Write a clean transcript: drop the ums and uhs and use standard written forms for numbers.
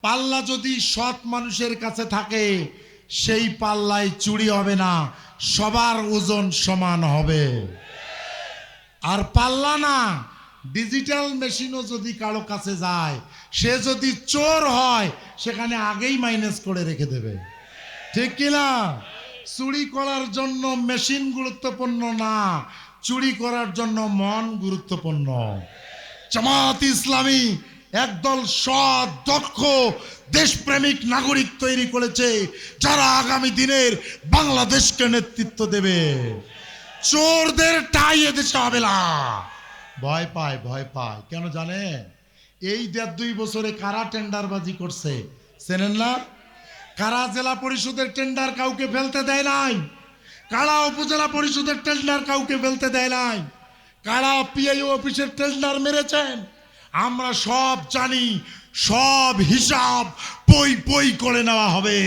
পাল্লা যদি সৎ মানুষের কাছে থাকে সেই পাল্লায় চুরি হবে না, সবার ওজন সমান হবে। আর পাল্লা না, ডিজিটাল মেশিনও যদি কারো কাছে যায়, সে যদি চোর হয় সেখানে আগেই মাইনাস করে রেখে দেবে, ঠিক কিনা? চুরি করার জন্য মেশিন গুরুত্বপূর্ণ না, চুরি করার জন্য মন গুরুত্বপূর্ণ। জামাত ইসলামী একদল সৎ দক্ষ দেশপ্রেমিক নাগরিক তৈরি করেছে যারা আগামী দিনের বাংলাদেশকে নেতৃত্ব দেবে। চোরদের টাই এদেশে হবে না। ভয় পায় কেন জানেন? এই 1.5-2 বছরে কারা টেন্ডারবাজি করছে চেনেন না? কারা জেলা পরিষদের টেন্ডার কাউকে ফেলতে দেয় নাই, কারা উপজেলা পরিষদের টেন্ডার কাউকে ফেলতে দেয় নাই, কারা পিআইও অফিসের টেন্ডার মেরেছেন আমরা সব জানি। সব হিসাব পই করে নেওয়া হবে।